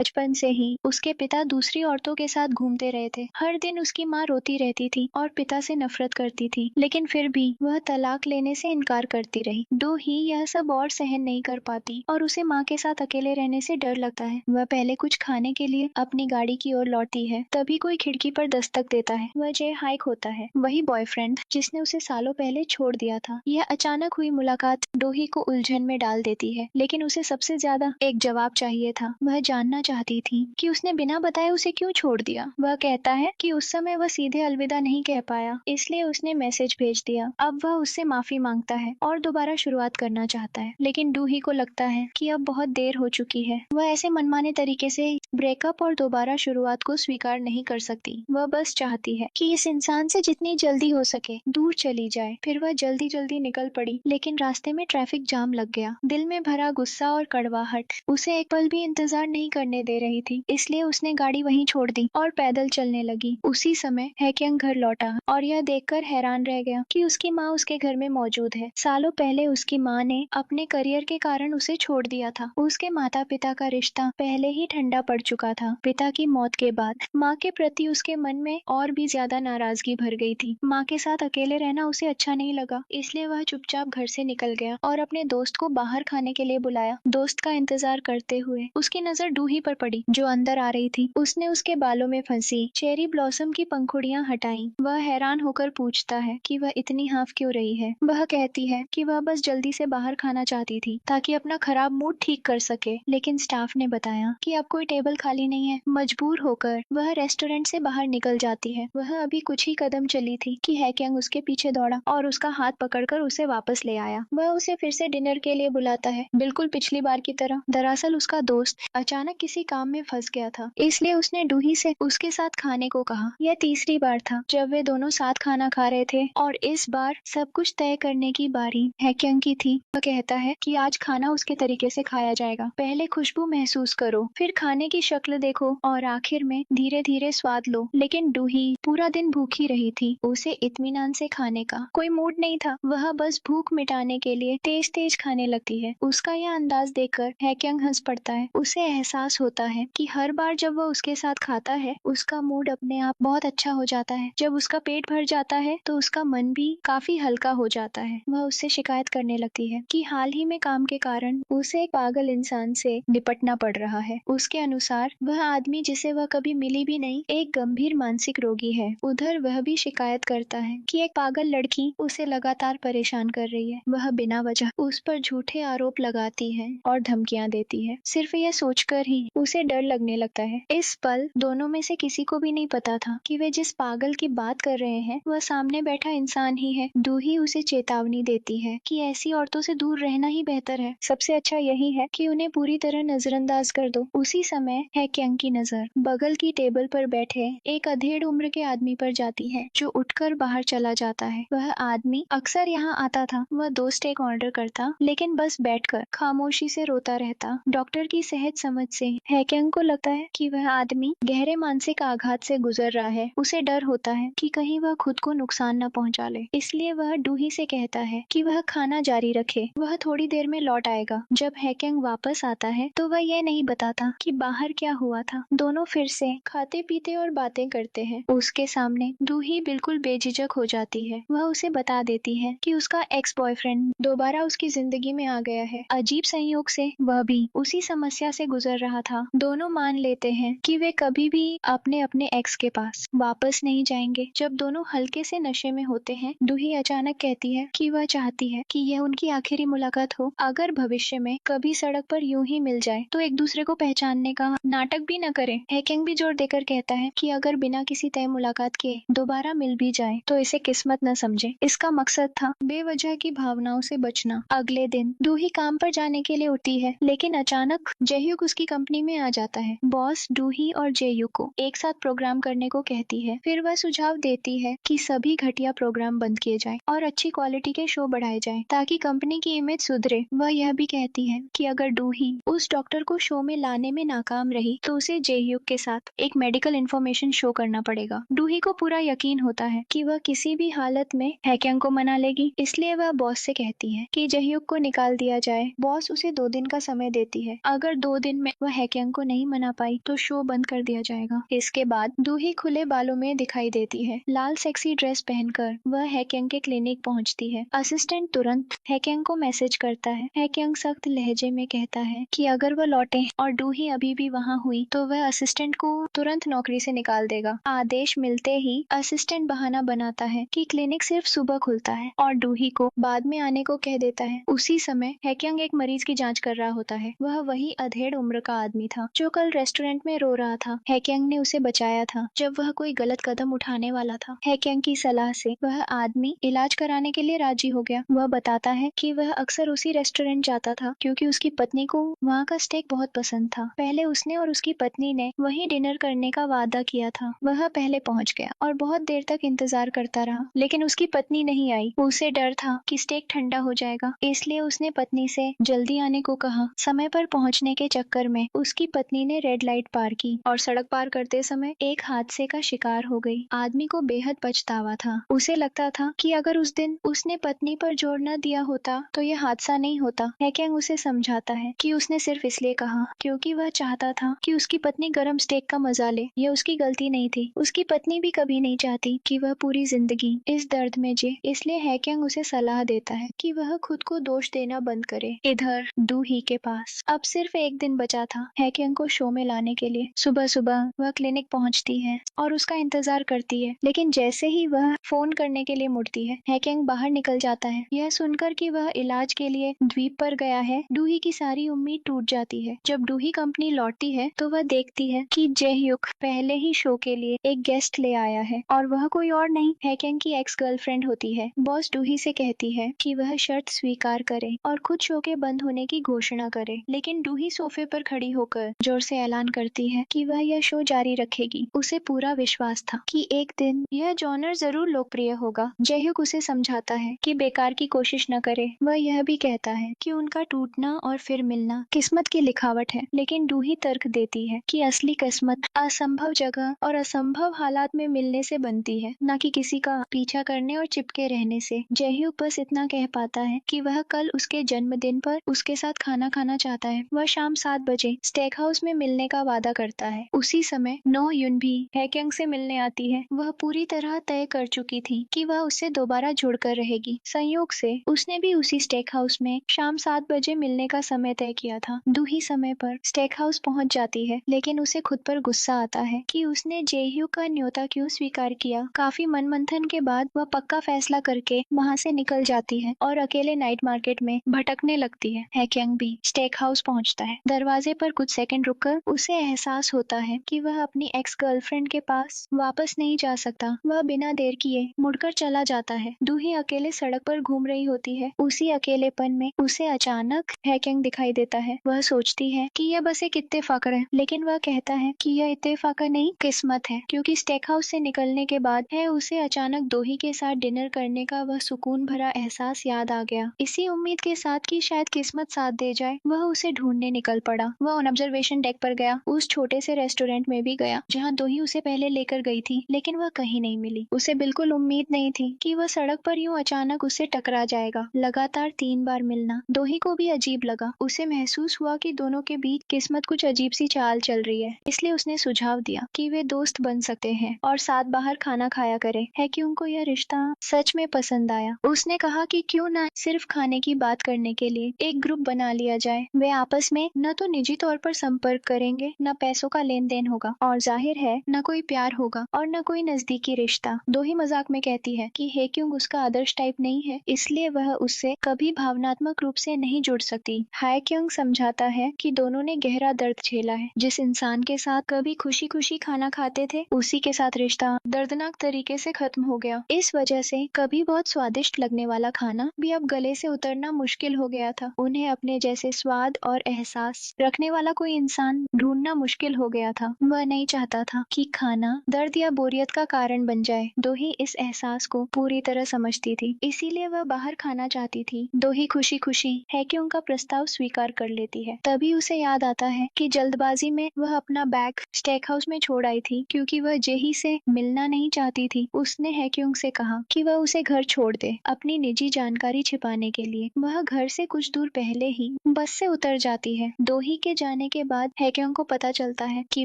बचपन से ही उसके पिता दूसरी औरतों के साथ घूमते रहे थे। हर दिन उसकी माँ रोती रहती थी और पिता से नफरत करती थी, लेकिन फिर भी वह तलाक लेने से इनकार करती रही। डू ही यह सब और सहन नहीं कर पाती और उसे माँ के साथ अकेले रहने से डर लगता है। वह पहले कुछ खाने के लिए अपनी गाड़ी की ओर लौटती है, तभी कोई खिड़की पर दस्तक देता है। वह जे हाइक होता है, वही बॉयफ्रेंड जिसने उसे सालों पहले छोड़ दिया था। यह अचानक हुई मुलाकात डोही को उलझन में डाल देती है, लेकिन उसे सबसे ज्यादा एक जवाब चाहिए था। वह जानना चाहती थी कि उसने बिना बताए उसे क्यों छोड़ दिया। वह कहता है कि उस समय वह सीधे अलविदा नहीं कह पाया, इसलिए उसने मैसेज भेज दिया। अब वह उससे माफी मांगता है और दोबारा शुरुआत करना चाहता है, लेकिन डूही को लगता है कि अब बहुत देर हो चुकी है। वह ऐसे मनमाने तरीके से ब्रेकअप और दोबारा शुरुआत को स्वीकार नहीं कर सकती। वह बस चाहती है कि इस इंसान से जितनी जल्दी हो सके दूर चली जाए। फिर वह जल्दी जल्दी निकल पड़ी, लेकिन रास्ते में ट्रैफिक जाम लग गया। दिल में भरा गुस्सा और कड़वाहट उसे एक पल भी इंतजार नहीं करने दे रही थी, इसलिए उसने गाड़ी वहीं छोड़ दी और पैदल चलने लगी। उसी समय हैक्यंग घर लौटा और यह देखकर हैरान रह गया कि उसकी माँ उसके घर में मौजूद है। सालों पहले उसकी माँ ने अपने करियर के कारण उसे छोड़ दिया था। उसके माता पिता का रिश्ता पहले ही ठंडा पड़ चुका था। पिता की मौत के बाद माँ के प्रति उसके मन में और भी ज्यादा नाराजगी भर गई थी। माँ के साथ अकेले रहना उसे अच्छा नहीं लगा, इसलिए वह चुपचाप घर से निकल गया और अपने दोस्त को बाहर खाने के लिए बुलाया। दोस्त का इंतजार करते हुए उसकी नजर डूही पर पड़ी, जो अंदर आ रही थी। उसने उसके बालों में फंसी चेरी ब्लॉसम की पंखुड़ियां हटाई। वह हैरान होकर पूछता है कि वह इतनी हाफ क्यों रही है। वह कहती है कि वह बस जल्दी से बाहर खाना चाहती थी ताकि अपना खराब मूड ठीक कर सके, लेकिन स्टाफ ने बताया कि अब कोई टेबल खाली नहीं है। मजबूर होकर वह रेस्टोरेंट से बाहर निकल जाती है। वह अभी कुछ ही कदम चली थी कि हैक्यंग उसके पीछे दौड़ा और उसका हाथ पकड़कर उसे वापस ले आया। वह उसे फिर से डिनर के लिए बुलाता है, बिल्कुल पिछली बार की तरह। दरअसल उसका दोस्त अचानक किसी काम में फंस गया था, इसलिए उसने डूही से उसके साथ खाने को कहा। यह तीसरी बार था जब वे दोनों साथ खाना खा रहे थे और इस बार सब कुछ तय करने की बारी हैक्यंग की थी। वह कहता है कि आज खाना उसके तरीके से खाया जाएगा। पहले खुशबू महसूस करो, फिर खाने की शक्ल देखो और आखिर में धीरे धीरे स्वाद लो। लेकिन डूही पूरा दिन भूखी रही थी। उसे इत्मीनान से खाने का कोई मूड नहीं था। वह बस भूख मिटाने के लिए तेज तेज खाने लगती है। उसका यह अंदाज देखकर हैक्यंग हंस पड़ता है। उसे एहसास होता है कि हर बार जब वह उसके साथ खाता है उसका मूड अपने आप बहुत अच्छा हो जाता है। जब उसका पेट भर जाता है तो उसका मन भी काफी हल्का हो जाता है। वह उससे शिकायत करने लगती है कि हाल ही में काम के कारण उसे एक पागल इंसान से निपटना पड़ रहा है। उसके अनुसार वह आदमी जिसे वह कभी मिली भी नहीं एक गंभीर मानसिक रोगी है। उधर वह भी शिकायत करता है कि एक पागल लड़की उसे लगातार परेशान कर रही है। वह बिना वजह उस पर झूठे आरोप लगाती है और धमकियां देती है। सिर्फ यह सोचकर ही उसे डर लगने लगता है। इस पल दोनों में से किसी को भी नहीं पता था कि वे जिस पागल की बात कर रहे हैं वह सामने बैठा इंसान ही है। डूही उसे चेतावनी देती है कि ऐसी औरतों से दूर रहना ही बेहतर है। सबसे अच्छा यही है कि उन्हें पूरी तरह नजरअंदाज कर दो। उसी समय हैक्यंग की नजर बगल की टेबल पर बैठे एक अधेड़ उम्र के आदमी पर जाती है, जो उठकर बाहर चला जाता है। वह आदमी अक्सर यहाँ आता था। वह 2 स्टेक ऑर्डर करता, लेकिन बस बैठकर खामोशी से रोता रहता। डॉक्टर की सहज समझ से हैक्यंग को लगता है कि वह आदमी गहरे मानसिक आघात से गुजर रहा है। उसे डर होता है कि कहीं वह खुद को नुकसान न पहुंचा ले, इसलिए वह डूही से कहता है कि वह खाना जारी रखे। वह थोड़ी देर में लौट आएगा। जब हैक्यंग वापस आता है तो वह यह नहीं बताता कि बाहर क्या हुआ था। दोनों फिर से खाते पीते और बातें करते हैं। उसके सामने डूही बिल्कुल बेझिझक हो जाती है। वह उसे बता देती है कि उसका एक्स बॉयफ्रेंड दोबारा उसकी जिंदगी में आ गया है। अजीब संयोग से वह भी उसी समस्या से गुजर रहा था। दोनों मान लेते हैं कि वे कभी भी अपने अपने एक्स के पास वापस नहीं जाएंगे। जब दोनों हल्के से नशे में होते हैं, डूही अचानक कहती है कि वह चाहती है कि यह उनकी आखिरी मुलाकात हो। अगर भविष्य में कभी सड़क पर यूं ही मिल जाए तो एक दूसरे को पहचानने का नाटक भी न करें। हैकिंग भी जोर देकर कहता है कि अगर बिना किसी तय मुलाकात के दोबारा मिल भी जाए तो इसे किस्मत न समझे। इसका मकसद था बेवजह की भावनाओं से बचना। अगले दिन डूही काम पर जाने के लिए उठती है, लेकिन अचानक जययुक उसकी कंपनी में आ जाता है। बॉस डूही और जययुक को एक साथ प्रोग्राम करने को कहती है। फिर वह सुझाव देती है कि सभी घटिया प्रोग्राम बंद किए जाए और अच्छी क्वालिटी के शो बढ़ाए जाए ताकि कंपनी की इमेज सुधरे। वह यह भी कहती है कि अगर डूही उस डॉक्टर को शो में लाने में नाकाम रही तो उसे जययुक के साथ एक मेडिकल इंफॉर्मेशन शो करना पड़ेगा। डूही को पूरा यकीन होता है कि वह किसी भी हालत में हैक्यंग को मना लेगी, इसलिए वह बॉस से कहती है कि जययुक को निकाल दिया जाए। बॉस उसे 2 दिन का समय देती है। अगर 2 दिन में वह हैक्यंग को नहीं मना पाई तो शो बंद कर दिया जाएगा। इसके बाद दूही खुले बालों में दिखाई देती है। लाल सेक्सी ड्रेस पहनकर वह हैक्यंग के क्लिनिक पहुंचती है। असिस्टेंट तुरंत हैक्यंग को मैसेज करता है। हैक्यंग सख्त लहजे में कहता है कि अगर वह लौटे और डूही अभी भी वहां हुई तो वह असिस्टेंट को तुरंत नौकरी से निकाल देगा। आदेश मिलते ही असिस्टेंट बहाना बनाता है कि क्लिनिक सिर्फ सुबह खुलता है और डूही को बाद में आने को कह देता है। उसी समय हैक्यंग एक मरीज की जांच कर रहा होता है। वह वही अधेड़ उम्र का आदमी था जो कल रेस्टोरेंट में रो रहा था। हैक्यंग ने उसे बचाया था जब वह कोई गलत कदम उठाने वाला था। हैक्यंग की सलाह से वह आदमी इलाज कराने के लिए राजी हो गया। वह बताता है कि वह अक्सर उसी रेस्टोरेंट जाता था क्योंकि उसकी पत्नी को वहाँ का स्टेक बहुत पसंद था। पहले उसने और उसकी पत्नी ने वहीं डिनर करने का वादा किया था। वह पहले पहुंच गया और बहुत देर तक इंतजार करता रहा, लेकिन उसकी पत्नी नहीं आई। उसे डर था कि स्टेक ठंडा हो जाएगा, इसलिए उसने पत्नी से जल्दी आने को कहा। समय पर पहुंचने के चक्कर में उसकी पत्नी ने रेड लाइट पार की और सड़क पार करते समय एक हादसे का शिकार हो गई। आदमी को बेहद पछतावा था। उसे लगता था कि अगर उस दिन उसने पत्नी पर जोर न दिया होता तो यह हादसा नहीं होता। हैक्यंग उसे समझाता है कि उसने सिर्फ इसलिए कहा क्योंकि वह चाहता था कि उसकी पत्नी गरम स्टेक का मजा ले। यह उसकी गलती नहीं थी। उसकी पत्नी भी कभी नहीं चाहती कि वह पूरी जिंदगी इस दर्द में जिए। इसलिए हैक्यंग उसे सलाह देता है कि वह खुद को दोष देना बंद करे। इधर डूही के पास अब सिर्फ एक दिन बचा था हैक्यंग को शो में लाने के लिए। सुबह सुबह वह क्लिनिक पहुंचती है और उसका इंतजार करती है, लेकिन जैसे ही वह फोन करने के लिए मुड़ती है हैक्यंग बाहर निकल जाता है। यह सुनकर कि वह इलाज के लिए द्वीप पर गया है, डूही की सारी उम्मीद टूट जाती है। जब डूही कंपनी लौटती है तो वह देखती है कि जेह्युक पहले ही शो के लिए एक गेस्ट ले आया है और वह कोई और नहीं हैक्यंग की एक्स गर्लफ्रेंड होती है। बॉस डूही से कहती है कि वह शर्त स्वीकार करे और खुद शो के बंद होने की घोषणा करे, लेकिन डूही सोफे पर खड़ी होकर जोर से ऐलान करती है कि वह यह शो जारी रखेगी। उसे पूरा विश्वास था कि एक दिन यह जॉनर जरूर लोकप्रिय होगा। जेह्युक उसे समझाता है कि बेकार की कोशिश न करे। वह यह भी कहता है कि उनका टूटना और फिर मिलना किस्मत की लिखावट है, लेकिन डूही तर्क देती है कि असली किस्मत असंभव जगह और असंभव हालात में मिलने से बनती है, न कि किसी का पीछा करने और चिपके रहने से। जेह्युक बस इतना कह पाता है कि वह कल उसके जन्मदिन पर उसके साथ खाना खाना चाहता है। वह शाम 7 बजे स्टेक हाउस में मिलने का वादा करता है। उसी समय नो युन भी हैक्यंग से मिलने आती है। वह पूरी तरह तय कर चुकी थी कि वह उससे दोबारा जुड़कर रहेगी। संयोग से उसने भी उसी स्टेक हाउस में शाम 7 बजे मिलने का समय तय किया था। डूही समय पर स्टेक हाउस पहुंच जाती है, लेकिन उसे खुद पर गुस्सा आता है कि उसने जेह्युक का न्योता क्यों स्वीकार किया। काफी मनमंथन के बाद वह पक्का फैसला करके वहाँ से निकल जाती है और अकेले नाइट मार्केट में भटकने लगती है। हैक्यंग भी स्टेक हाउस पहुँचता है। दरवाजे पर कुछ सेकंड रुककर उसे एहसास होता है कि वह अपनी एक्स गर्लफ्रेंड के पास वापस नहीं जा सकता। वह बिना देर किए मुड़कर चला जाता है। डूही अकेले सड़क पर घूम रही होती है। उसी अकेलेपन में उसे अचानक हैक्यंग दिखाई देता है। वह सोचती है कि यह बस एक इत्तेफाक है, लेकिन वह कहता है कि यह इत्तेफाक नहीं किस्मत है, क्योंकि स्टेक हाउस से निकलने के बाद है उसे अचानक डूही के साथ डिनर करने का वह सुकून भरा एहसास याद आ गया। इसी उम्मीद के साथ कि शायद किस्मत साथ दे जाए वह उसे ढूंढने निकल पड़ा। वह ऑन ऑब्जर्वेशन डेक पर गया, उस छोटे से रेस्टोरेंट में भी गया जहाँ डूही उसे पहले लेकर गई थी, लेकिन वह कहीं नहीं मिली। उसे बिल्कुल उम्मीद नहीं थी कि वह सड़क पर यूं अचानक उससे टकरा जाएगा। लगातार 3 बार मिलना डूही को भी अजीब लगा। उसे महसूस हुआ कि दोनों के बीच किस्मत कुछ अजीब सी चाल चल रही है। इसलिए उसने सुझाव दिया कि वे दोस्त बन सकते हैं और साथ बाहर खाना खाया करें। हैक्यंग को यह रिश्ता सच में पसंद आया। उसने कहा कि क्यों ना सिर्फ खाने की बात करने के लिए एक ग्रुप बना लिया जाए। वे आपस में न तो निजी तौर पर संपर्क करेंगे, न पैसों का लेन देन होगा और जाहिर है न कोई प्यार होगा और न कोई नजदीकी रिश्ता। डूही मजाक में कहती है कि हैक्यंग उसका आदर्श टाइप नहीं है, इसलिए वह उससे कभी भावनात्मक रूप से नहीं जुड़ सकती। हैक्यंग समझाता है कि दोनों ने गहरा दर्द झेला है। जिस इंसान के साथ कभी खुशी खुशी खाना खाते थे, उसी के साथ रिश्ता दर्दनाक तरीके से खत्म हो गया। इस वजह से कभी बहुत स्वादिष्ट लगने वाला खाना भी अब गले से उतरना मुश्किल हो गया था। उन्हें अपने जैसे स्वाद और एहसास रखने वाला कोई इंसान ढूंढना मुश्किल हो गया था। वह नहीं चाहता था कि खाना दर्द या बोरियत का कारण बन जाए। डूही इस एहसास को पूरी तरह समझती थी, इसीलिए वह बाहर खाना चाहती थी। डूही खुशी खुशी हैक्यंग का प्रस्ताव स्वीकार कर लेती है। तभी उसे याद आता है कि जल्दबाजी में वह अपना बैग स्टेक हाउस में छोड़ आई थी, क्योंकि वह जेही से मिलना नहीं चाहती थी। उसने हैक्यंग से कहा कि वह उसे घर छोड़ दे अपनी निजी जानकारी छिपाने के लिए। वह घर से कुछ दूर पहले ही बस से उतर जाती है। डूही के जाने जाने के बाद हैक्योंग को पता चलता है कि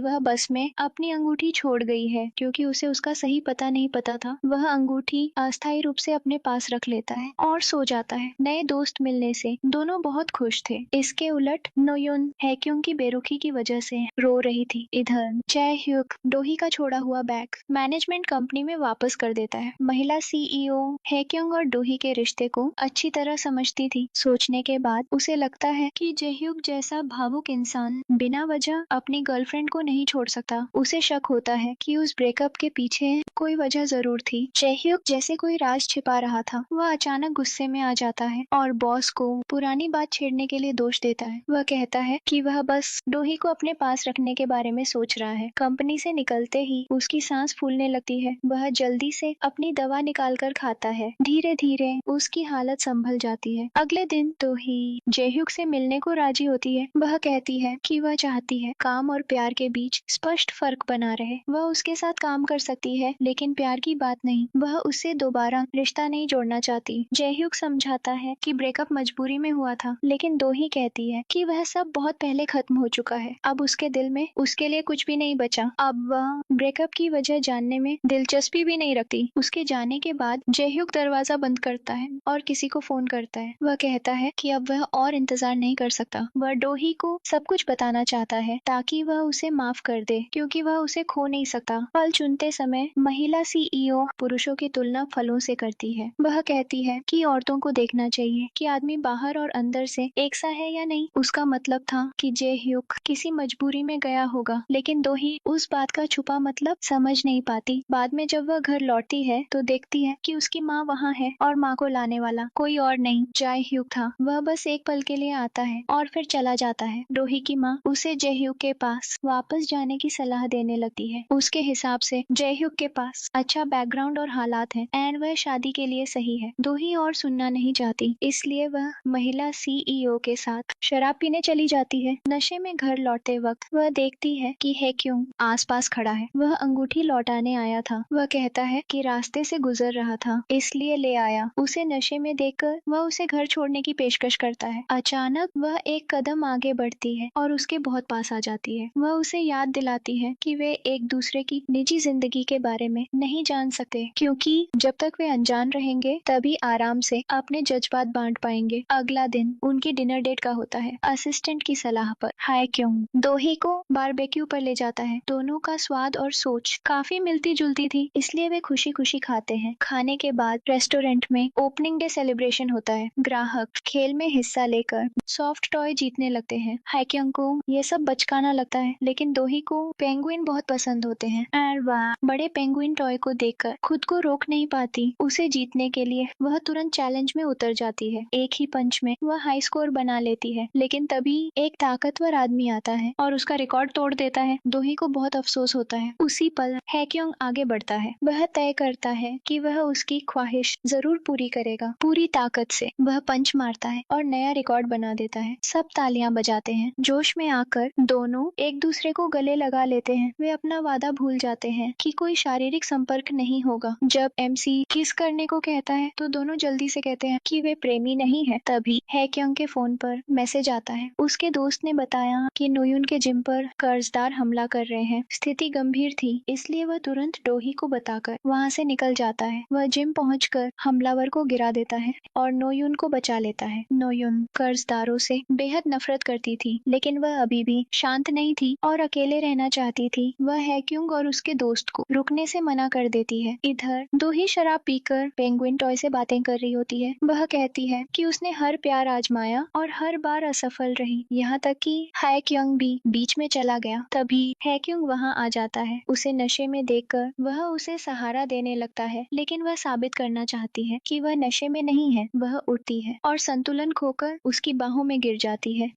वह बस में अपनी अंगूठी छोड़ गई है क्योंकि उसे उसका सही पता नहीं पता था। वह अंगूठी अस्थायी रूप से अपने पास रख लेता है और सो जाता है। नए दोस्त मिलने से दोनों बहुत खुश थे। इसके उलट नोयुन हैक्योंग की बेरुखी की वजह से रो रही थी। इधर चै ह्यूक डोही का छोड़ा हुआ बैग मैनेजमेंट कंपनी में वापस कर देता है। महिला सीईओ हैक्योंग और डोही के रिश्ते को अच्छी तरह समझती थी। सोचने के बाद उसे लगता है कि जेह्यूक जैसा भावुक इंसान बिना वजह अपनी गर्लफ्रेंड को नहीं छोड़ सकता। उसे शक होता है कि उस ब्रेकअप के पीछे कोई वजह जरूर थी। जेह्यूक जैसे कोई राज छिपा रहा था। वह अचानक गुस्से में आ जाता है और बॉस को पुरानी बात छेड़ने के लिए दोष देता है। वह कहता है कि वह बस डोही को अपने पास रखने के बारे में सोच रहा है। कंपनी से निकलते ही उसकी सांस फूलने लगती है। वह जल्दी से अपनी दवा निकालकर खाता है। धीरे धीरे उसकी हालत संभल जाती है। अगले दिन तो ही जेह्यूक से मिलने को राजी होती है। वह कहती है कि वह चाहती है काम और प्यार के बीच स्पष्ट फर्क बना रहे। वह उसके साथ काम कर सकती है लेकिन प्यार की बात नहीं। वह उससे दोबारा रिश्ता नहीं जोड़ना चाहती। जेह्यूक समझाता है कि ब्रेकअप मजबूरी में हुआ था लेकिन दोही कहती है कि वह सब बहुत पहले खत्म हो चुका है। अब उसके दिल में उसके लिए कुछ भी नहीं बचा। अब वह ब्रेकअप की वजह जानने में दिलचस्पी भी नहीं रखती। उसके जाने के बाद जेह्यूक दरवाजा बंद करता है और किसी को फोन करता है। वह कहता है कि अब वह और इंतजार नहीं कर सकता। वह डोही को सब कुछ बताना चाहता है ताकि वह उसे माफ कर दे क्योंकि वह उसे खो नहीं सकता। फल चुनते समय महिला सीईओ पुरुषों की तुलना फलों से करती है। वह कहती है कि औरतों को देखना चाहिए कि आदमी बाहर और अंदर से एक सा है या नहीं। उसका मतलब था कि जेह्यूक किसी मजबूरी में गया होगा लेकिन दोही उस बात का छुपा मतलब समझ नहीं पाती। बाद में जब वह घर लौटती है तो देखती है कि उसकी माँ वहाँ है और माँ को लाने वाला कोई और नहीं जेह्यूक था। वह बस एक पल के लिए आता है और फिर चला जाता है। डोही की माँ उसे जेह्यूक के पास वापस जाने की सलाह देने लगती है। उसके हिसाब से जेह्यूक के पास अच्छा बैकग्राउंड और हालात हैं एंड वह शादी के लिए सही है। दोही और सुनना नहीं चाहती इसलिए वह महिला सीईओ के साथ शराब पीने चली जाती है। नशे में घर लौटते वक्त वह देखती है कि हैक्योंग आसपास खड़ा है। वह अंगूठी लौटाने आया था। वह कहता है कि रास्ते से गुजर रहा था इसलिए ले आया। उसे नशे में देखकर वह उसे घर छोड़ने की पेशकश करता है। अचानक वह एक कदम आगे बढ़ती है और उसके बहुत पास आ जाती है। वह उसे याद दिलाती है कि वे एक दूसरे की निजी जिंदगी के बारे में नहीं जान सकते क्योंकि जब तक वे अनजान रहेंगे तभी आराम से अपने जज्बात बांट पाएंगे। अगला दिन उनकी डिनर डेट का होता है। असिस्टेंट की सलाह पर हैक्योंग डोही को बारबेक्यू पर ले जाता है। दोनों का स्वाद और सोच काफी मिलती जुलती थी इसलिए वे खुशी खुशी खाते हैं। खाने के बाद रेस्टोरेंट में ओपनिंग डे सेलिब्रेशन होता है। ग्राहक खेल में हिस्सा लेकर सॉफ्ट टॉय जीतने लगते हैं। हैक्योंग को ये सब बचकाना लगता है लेकिन दोही को पेंगुइन बहुत पसंद होते हैं और वह बड़े पेंगुइन टॉय को देखकर खुद को रोक नहीं पाती। उसे जीतने के लिए वह तुरंत चैलेंज में उतर जाती है। एक ही पंच में वह हाई स्कोर बना लेती है लेकिन तभी एक ताकतवर आदमी आता है और उसका रिकॉर्ड तोड़ देता है। दोही को बहुत अफसोस होता है। उसी पल हैक्योंग आगे बढ़ता है। वह तय करता है कि वह उसकी ख्वाहिश जरूर पूरी करेगा। पूरी ताकत से वह पंच मारता है और नया रिकॉर्ड बना देता है। सब तालियां बजाते हैं। जोश में आकर दोनों एक दूसरे को गले लगा लेते हैं। वे अपना वादा भूल जाते हैं कि कोई शारीरिक संपर्क नहीं होगा। जब एमसी किस करने को कहता है तो दोनों जल्दी से कहते हैं कि वे प्रेमी नहीं है। तभी हैक्योंग के फोन पर मैसेज आता है। उसके दोस्त ने बताया कि नोयुन के जिम पर कर्जदार हमला कर रहे हैं। स्थिति गंभीर थी इसलिए वह तुरंत डोही को बताकर वहाँ से निकल जाता है। वह जिम पहुंचकर हमलावर को गिरा देता है और नोयुन को बचा लेता है। नोयुन कर्जदारों से बेहद नफरत करती थी लेकिन वह अभी भी शांत नहीं थी और अकेले रहना चाहती थी। वह हैक्योंग और उसके दोस्त को रुकने से मना कर देती है। इधर दोही शराब पीकर पेंगुइन टॉय से बातें कर रही होती है। वह कहती है कि उसने हर प्यार आजमाया और हर बार असफल रही यहाँ तक कि हैक्योंग भी बीच में चला गया। तभी हैक्योंग वहाँ आ जाता है। उसे नशे में देखकर वह उसे सहारा देने लगता है लेकिन वह साबित करना चाहती है कि वह नशे में नहीं है। वह उठती है और संतुलन खोकर उसकी बाहों में गिर जाती है।